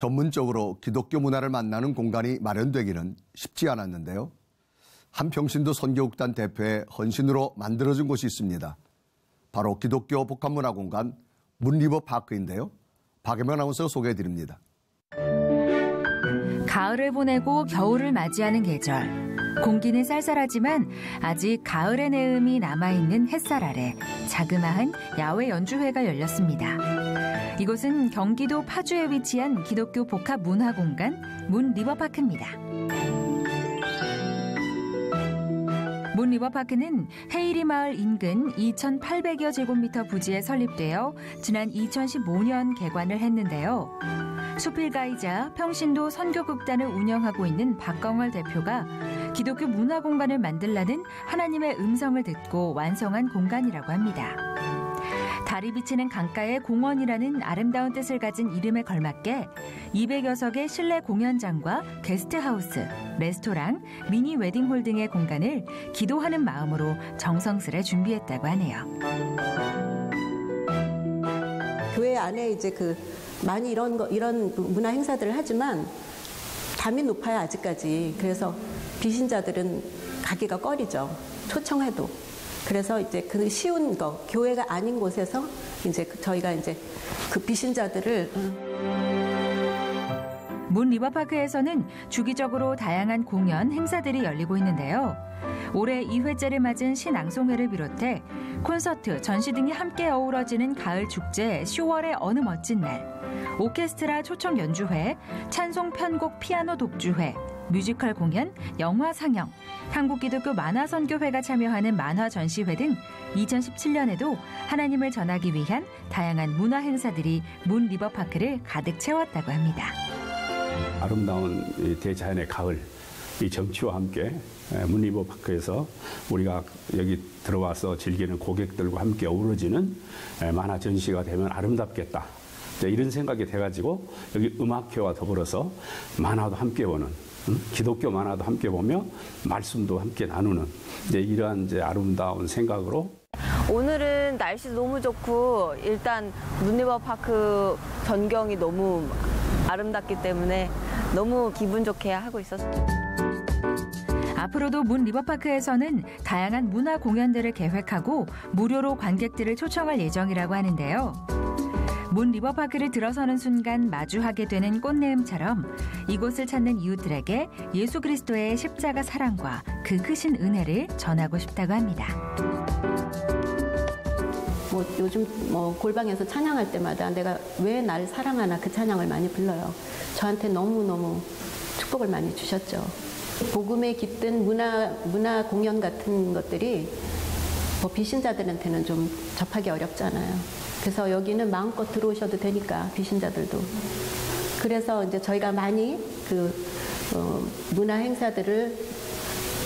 전문적으로 기독교 문화를 만나는 공간이 마련되기는 쉽지 않았는데요. 한평신도 선교국단 대표의 헌신으로 만들어진 곳이 있습니다. 바로 기독교 복합문화공간 문리버파크인데요. 박예명 아나운서가 소개해드립니다. 가을을 보내고 겨울을 맞이하는 계절. 공기는 쌀쌀하지만 아직 가을의 내음이 남아있는 햇살 아래 자그마한 야외 연주회가 열렸습니다. 이곳은 경기도 파주에 위치한 기독교 복합문화공간 문리버파크입니다. 문리버파크는 헤이리 마을 인근 2,800여 제곱미터 부지에 설립되어 지난 2015년 개관을 했는데요. 수필가이자 평신도 선교극단을 운영하고 있는 박광월 대표가 기독교 문화공간을 만들라는 하나님의 음성을 듣고 완성한 공간이라고 합니다. 달이 비치는 강가의 공원이라는 아름다운 뜻을 가진 이름에 걸맞게 200여 석의 실내 공연장과 게스트하우스, 레스토랑, 미니 웨딩홀 등의 공간을 기도하는 마음으로 정성스레 준비했다고 하네요. 교회 안에 이제 많이 이런 문화 행사들을 하지만 담이 높아요, 아직까지. 그래서 비신자들은 가기가 꺼리죠. 초청해도. 그래서 이제 그 쉬운 거, 교회가 아닌 곳에서 이제 저희가 이제 그 비신자들을 문리버파크에서는 주기적으로 다양한 공연, 행사들이 열리고 있는데요. 올해 2회째를 맞은 시낭송회를 비롯해 콘서트, 전시 등이 함께 어우러지는 가을 축제 10월의 어느 멋진 날, 오케스트라 초청 연주회, 찬송 편곡 피아노 독주회, 뮤지컬 공연, 영화 상영, 한국기독교 만화선교회가 참여하는 만화 전시회 등 2017년에도 하나님을 전하기 위한 다양한 문화 행사들이 문리버파크를 가득 채웠다고 합니다. 아름다운 대자연의 가을, 이 정취와 함께 문리버파크에서 우리가 여기 들어와서 즐기는 고객들과 함께 어우러지는 만화 전시가 되면 아름답겠다. 이런 생각이 돼가지고 여기 음악회와 더불어서 만화도 함께 보는, 기독교 만화도 함께 보며 말씀도 함께 나누는 이러한 아름다운 생각으로. 오늘은 날씨도 너무 좋고 일단 문리버파크 전경이 너무 아름답기 때문에 너무 기분 좋게 하고 있었어요. 앞으로도 문리버파크에서는 다양한 문화 공연들을 계획하고 무료로 관객들을 초청할 예정이라고 하는데요. 문리버파크를 들어서는 순간 마주하게 되는 꽃내음처럼 이곳을 찾는 이웃들에게 예수 그리스도의 십자가 사랑과 그 크신 은혜를 전하고 싶다고 합니다. 요즘 골방에서 찬양할 때마다 내가 왜 날 사랑하나 그 찬양을 많이 불러요. 저한테 너무너무 축복을 많이 주셨죠. 복음에 깃든 문화 공연 같은 것들이 비신자들한테는 좀 접하기 어렵잖아요. 그래서 여기는 마음껏 들어오셔도 되니까, 비신자들도. 그래서 이제 저희가 많이 문화 행사들을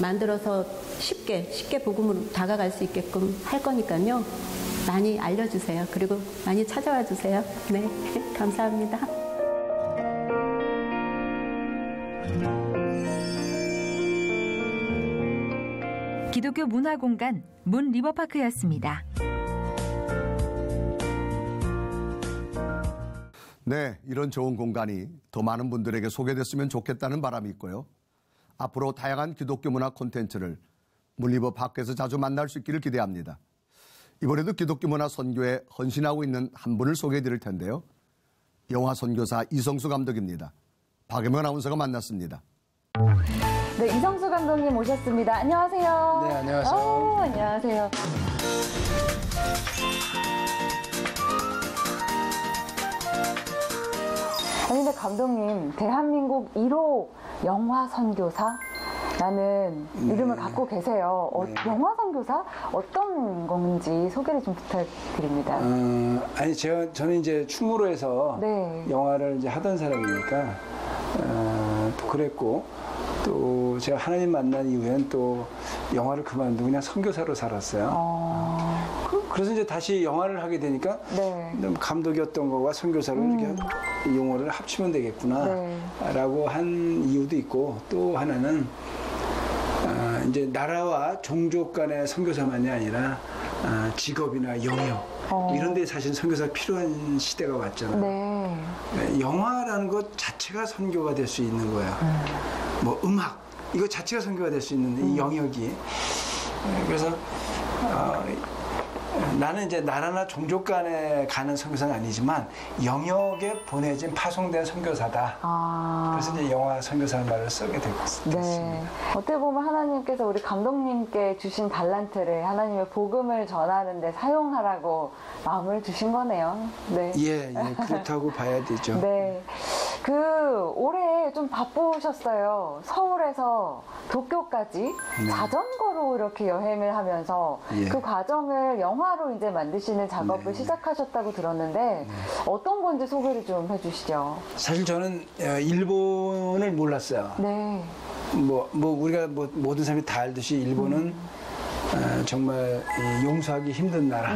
만들어서 쉽게 복음으로 다가갈 수 있게끔 할 거니까요. 많이 알려주세요. 그리고 많이 찾아와 주세요. 네, 감사합니다. 기독교 문화공간 문리버파크였습니다. 네, 이런 좋은 공간이 더 많은 분들에게 소개됐으면 좋겠다는 바람이 있고요. 앞으로 다양한 기독교 문화 콘텐츠를 문리버파크에서 자주 만날 수 있기를 기대합니다. 이번에도 기독교 문화 선교에 헌신하고 있는 한 분을 소개해 드릴 텐데요. 영화 선교사 이성수 감독입니다. 박예명 아나운서가 만났습니다. 네, 이성수 감독님 오셨습니다. 안녕하세요. 네, 안녕하세요. 안녕하세요. 아니, 근데 감독님, 대한민국 1호 영화 선교사? 라는 이름을 갖고 계세요. 영화 선교사? 어떤 건지 소개를 좀 부탁드립니다. 아니, 저는 이제 충무로 해서 네. 영화를 이제 하던 사람이니까, 또 그랬고, 또 제가 하나님 만난 이후엔 또 영화를 그만두고 그냥 선교사로 살았어요. 그래서 이제 다시 영화를 하게 되니까 네. 감독이었던 거와 선교사로 이렇게 용어를 합치면 되겠구나 라고 한 이유도 있고, 또 하나는 이제 나라와 종족 간의 선교사만이 아니라 직업이나 영역 이런 데 사실 선교사가 필요한 시대가 왔잖아요. 네. 영화라는 것 자체가 선교가 될 수 있는 거예요. 뭐 음악 이거 자체가 선교가 될 수 있는 이 영역이. 그래서 나는 이제 나라나 종족 간에 가는 선교사는 아니지만 영역에 보내진 파송된 선교사다. 그래서 이제 영화 선교사라는 말을 쓰게 됐습니다. 네. 어떻게 보면 하나님께서 우리 감독님께 주신 달란트를 하나님의 복음을 전하는 데 사용하라고 마음을 주신 거네요. 네. 예, 그렇다고 봐야 되죠. 네. 올해 좀 바쁘셨어요. 서울에서 도쿄까지 자전거로 이렇게 여행을 하면서 그 과정을 영화로 이제 만드시는 작업을 시작하셨다고 들었는데 어떤 건지 소개를 좀 해주시죠. 사실 저는 일본을 몰랐어요. 네. 우리가 모든 사람이 다 알듯이 일본은 정말 용서하기 힘든 나라.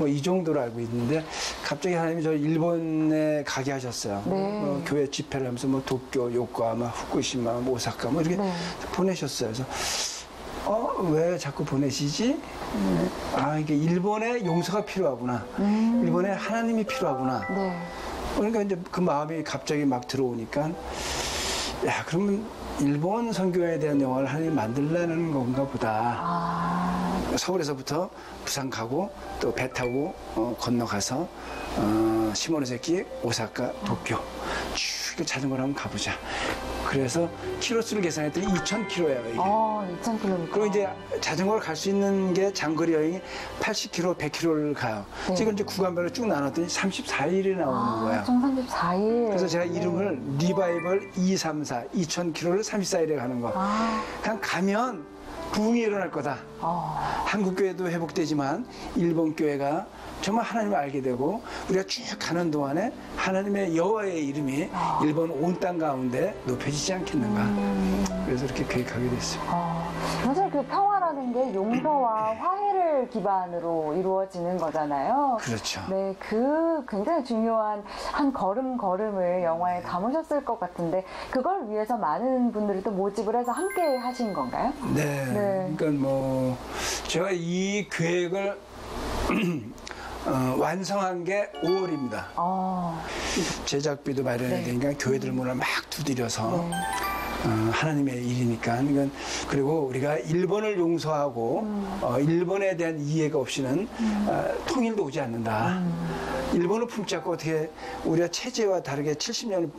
이 정도로 알고 있는데 갑자기 하나님이 저 일본에 가게 하셨어요. 네. 교회 집회를 하면서 도쿄, 요코하마, 후쿠시마, 오사카 이렇게 보내셨어요. 그래서 왜 자꾸 보내시지? 이게 일본에 용서가 필요하구나. 일본에 하나님이 필요하구나. 네. 그러니까 이제 그 마음이 갑자기 막 들어오니까 그러면 일본 선교에 대한 영화를 하나님 만들라는 건가 보다. 서울에서부터 부산 가고 또 배 타고 건너가서 시모노세키, 오사카, 도쿄 쭉 자전거를 한번 가보자. 그래서 키로수를 계산했더니 2,000km예요, 이게. 2,000km. 그리고 이제 자전거를 갈 수 있는 게 장거리 여행이 80km, 100km를 가요. 네. 지금 이제 구간별로 쭉 나눴더니 34일이 나오는 거예요. 총 34일. 그래서 제가 이름을 리바이벌 234, 2,000km를 34일에 가는 거. 그냥 가면 부흥이 일어날 거다. 한국 교회도 회복되지만 일본 교회가 정말 하나님을 알게 되고 우리가 쭉 가는 동안에 하나님의 여호와의 이름이 일본 온 땅 가운데 높여지지 않겠는가. 그래서 이렇게 계획하게 됐습니다. 사실 그 평화라는 게 용서와 화해를 기반으로 이루어지는 거잖아요. 그렇죠. 네, 그 굉장히 중요한 한 걸음을 영화에 담으셨을 것 같은데 그걸 위해서 많은 분들이 또 모집을 해서 함께 하신 건가요? 네. 그러니까 제가 이 계획을 완성한 게 5월입니다. 제작비도 마련해야 되니까 교회들 문을 막 두드려서 하나님의 일이니까. 그리고 우리가 일본을 용서하고 일본에 대한 이해가 없이는 통일도 오지 않는다. 일본을 품잡고 어떻게 우리가 체제와 다르게 70년을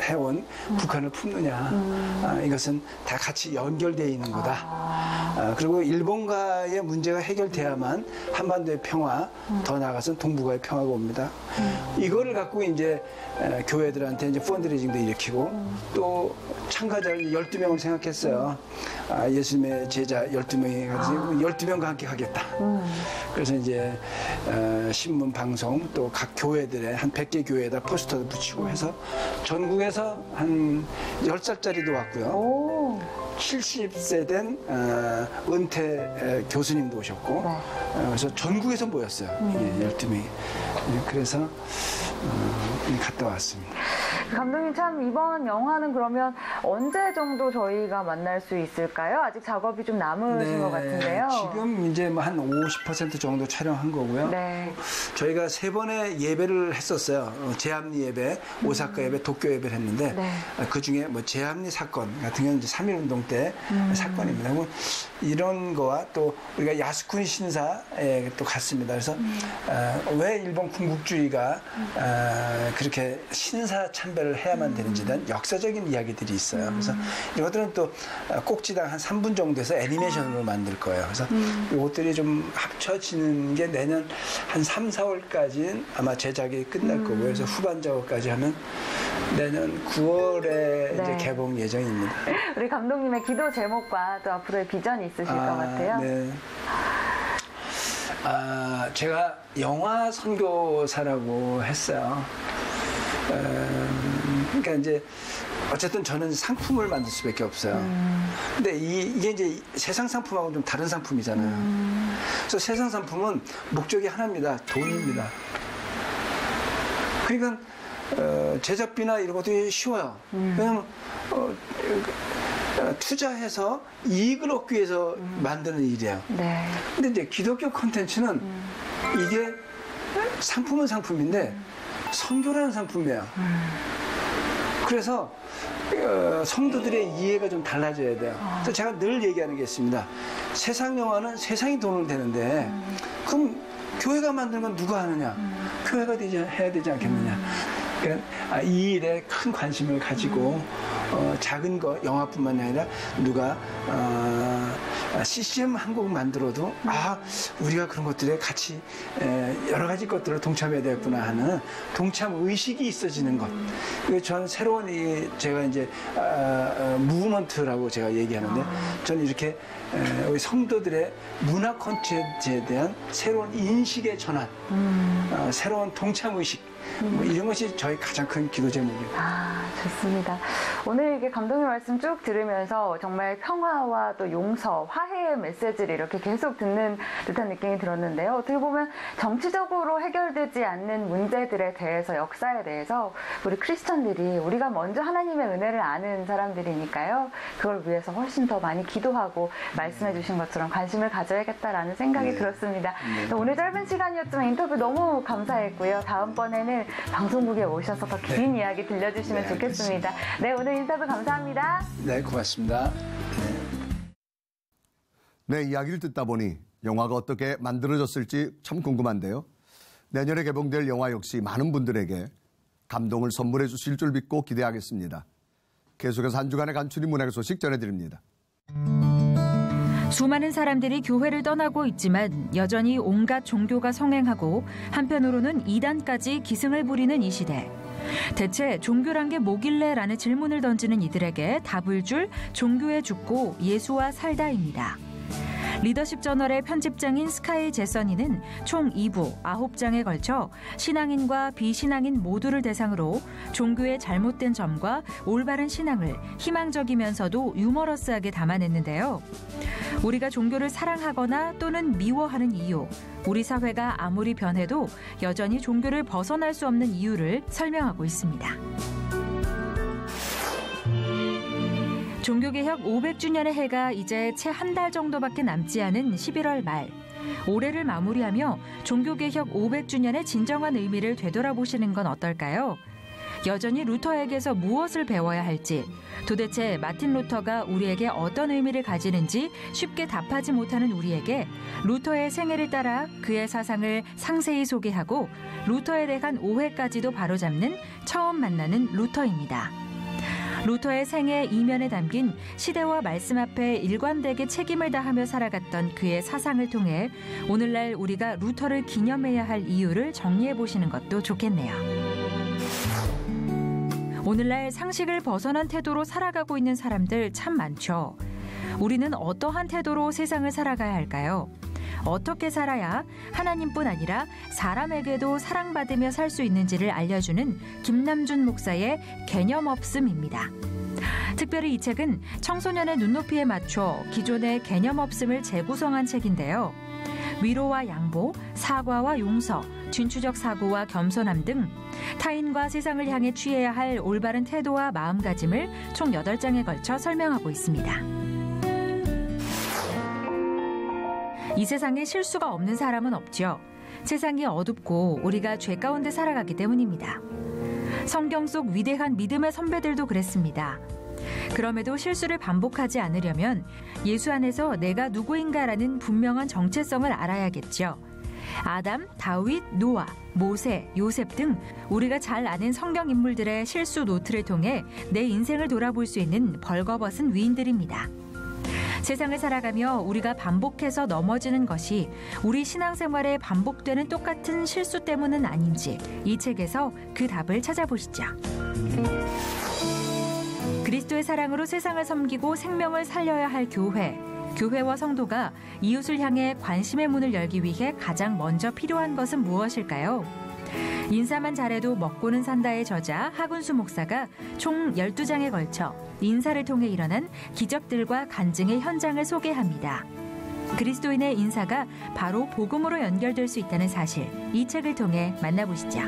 해온 북한을 품느냐. 이것은 다 같이 연결되어 있는 거다. 그리고 일본과의 문제가 해결돼야만 한반도의 평화, 더 나아가서는 동북아의 평화가 옵니다. 이거를 갖고 이제 교회들한테 이제 펀드레이징도 일으키고 또 참가자를 12명을 생각했어요. 예수님의 제자 12명이 가지고 12명과 함께 가겠다. 그래서 이제 신문, 방송 또 각 교회들의 한 100개 교회에다 포스터도 붙이고 해서 전국에서 한 10살짜리도 왔고요. 70세 된 은퇴 교수님도 오셨고 그래서 전국에서 모였어요. 12명이. 그래서 갔다 왔습니다. 감독님 참 이번 영화는 그러면 언제 정도 저희가 만날 수 있을까요? 아직 작업이 좀 남으신 것 같은데요. 지금 이제 한 50% 정도 촬영한 거고요. 네. 저희가 3번의 예배를 했었어요. 제합리 예배, 오사카 예배, 도쿄 예배를 했는데 그 중에 제합리 사건 같은 경우는 이제 3.1운동 때 사건입니다. 이런 거와 또 우리가 야스쿠니 신사에 또 갔습니다. 그래서 왜 일본 군국주의가 그렇게 신사 참배를 해야만 되는지에 대한 역사적인 이야기들이 있어요. 그래서 이것들은 또 꼭지당 한 3분 정도에서 애니메이션으로 만들 거예요. 그래서 이것들이 좀 합쳐지는 게 내년 한 3, 4월까지는 아마 제작이 끝날 거고요. 그래서 후반 작업까지 하면 내년 9월에 이제 개봉 예정입니다. 우리 감독님의 기도 제목과 또 앞으로의 비전이 있으실 것 같아요. 네. 제가 영화 선교사라고 했어요. 그러니까 이제 어쨌든 저는 상품을 만들 수밖에 없어요. 근데 이게 이제 세상 상품하고 좀 다른 상품이잖아요. 그래서 세상 상품은 목적이 하나입니다. 돈입니다. 그러니까 제작비나 이런 것들이 쉬워요. 왜냐면 투자해서 이익을 얻기 위해서 만드는 일이에요. 근데 이제 기독교 콘텐츠는 이게 상품은 상품인데 선교라는 상품이에요. 그래서 성도들의 이해가 좀 달라져야 돼요. 그래서 제가 늘 얘기하는 게 있습니다. 세상 영화는 세상이 돈을 대는데 그럼 교회가 만드는 건 누가 하느냐? 교회가 해야 되지 않겠느냐? 그러니까 이 일에 큰 관심을 가지고 작은 거 영화뿐만 아니라 누가 CCM 한 곡 만들어도 우리가 그런 것들에 같이 여러 가지 것들을 동참해야 되겠구나 하는 동참 의식이 있어지는 것. 저는 새로운 제가 이제 무브먼트라고 제가 얘기하는데 저는 이렇게 우리 성도들의 문화 콘텐츠에 대한 새로운 인식의 전환, 새로운 동참 의식. 이런 것이 저희 가장 큰 기도 제목입니다. 좋습니다. 오늘 이렇게 감독님 말씀 쭉 들으면서 정말 평화와 또 용서, 화해의 메시지를 이렇게 계속 듣는 듯한 느낌이 들었는데요. 어떻게 보면 정치적으로 해결되지 않는 문제들에 대해서, 역사에 대해서 우리 크리스천들이 우리가 먼저 하나님의 은혜를 아는 사람들이니까요. 그걸 위해서 훨씬 더 많이 기도하고 말씀해 주신 것처럼 관심을 가져야겠다라는 생각이 들었습니다. 오늘 짧은 시간이었지만 인터뷰 너무 감사했고요. 다음번에는 방송국에 오셔서 더 긴 이야기 들려주시면 좋겠습니다. 네, 오늘 인터뷰 감사합니다. 네, 고맙습니다. 네, 이야기를 듣다 보니 영화가 어떻게 만들어졌을지 참 궁금한데요. 내년에 개봉될 영화 역시 많은 분들에게 감동을 선물해 주실 줄 믿고 기대하겠습니다. 계속해서 한 주간의 간추린 문학의 소식 전해드립니다. 수많은 사람들이 교회를 떠나고 있지만 여전히 온갖 종교가 성행하고 한편으로는 이단까지 기승을 부리는 이 시대. 대체 종교란 게 뭐길래라는 질문을 던지는 이들에게 답을 줄 종교에 죽고 예수와 살다입니다. 리더십 저널의 편집장인 스카이 제서니는 총 2부 9장에 걸쳐 신앙인과 비신앙인 모두를 대상으로 종교의 잘못된 점과 올바른 신앙을 희망적이면서도 유머러스하게 담아냈는데요. 우리가 종교를 사랑하거나 또는 미워하는 이유, 우리 사회가 아무리 변해도 여전히 종교를 벗어날 수 없는 이유를 설명하고 있습니다. 종교개혁 500주년의 해가 이제 채 한 달 정도밖에 남지 않은 11월 말. 올해를 마무리하며 종교개혁 500주년의 진정한 의미를 되돌아보시는 건 어떨까요? 여전히 루터에게서 무엇을 배워야 할지, 도대체 마틴 루터가 우리에게 어떤 의미를 가지는지 쉽게 답하지 못하는 우리에게 루터의 생애를 따라 그의 사상을 상세히 소개하고 루터에 대한 오해까지도 바로잡는 처음 만나는 루터입니다. 루터의 생애 이면에 담긴 시대와 말씀 앞에 일관되게 책임을 다하며 살아갔던 그의 사상을 통해 오늘날 우리가 루터를 기념해야 할 이유를 정리해 보시는 것도 좋겠네요. 오늘날 상식을 벗어난 태도로 살아가고 있는 사람들 참 많죠. 우리는 어떠한 태도로 세상을 살아가야 할까요? 어떻게 살아야 하나님뿐 아니라 사람에게도 사랑받으며 살 수 있는지를 알려주는 김남준 목사의 개념 없음입니다. 특별히 이 책은 청소년의 눈높이에 맞춰 기존의 개념 없음을 재구성한 책인데요. 위로와 양보, 사과와 용서, 진취적 사고와 겸손함 등 타인과 세상을 향해 취해야 할 올바른 태도와 마음가짐을 총 8장에 걸쳐 설명하고 있습니다. 이 세상에 실수가 없는 사람은 없죠. 세상이 어둡고 우리가 죄 가운데 살아가기 때문입니다. 성경 속 위대한 믿음의 선배들도 그랬습니다. 그럼에도 실수를 반복하지 않으려면 예수 안에서 내가 누구인가라는 분명한 정체성을 알아야겠죠. 아담, 다윗, 노아, 모세, 요셉 등 우리가 잘 아는 성경 인물들의 실수 노트를 통해 내 인생을 돌아볼 수 있는 벌거벗은 위인들입니다. 세상을 살아가며 우리가 반복해서 넘어지는 것이 우리 신앙생활에 반복되는 똑같은 실수 때문은 아닌지 이 책에서 그 답을 찾아보시죠. 그리스도의 사랑으로 세상을 섬기고 생명을 살려야 할 교회. 교회와 성도가 이웃을 향해 관심의 문을 열기 위해 가장 먼저 필요한 것은 무엇일까요? 인사만 잘해도 먹고는 산다의 저자 하군수 목사가 총 12장에 걸쳐 인사를 통해 일어난 기적들과 간증의 현장을 소개합니다. 그리스도인의 인사가 바로 복음으로 연결될 수 있다는 사실, 이 책을 통해 만나보시죠.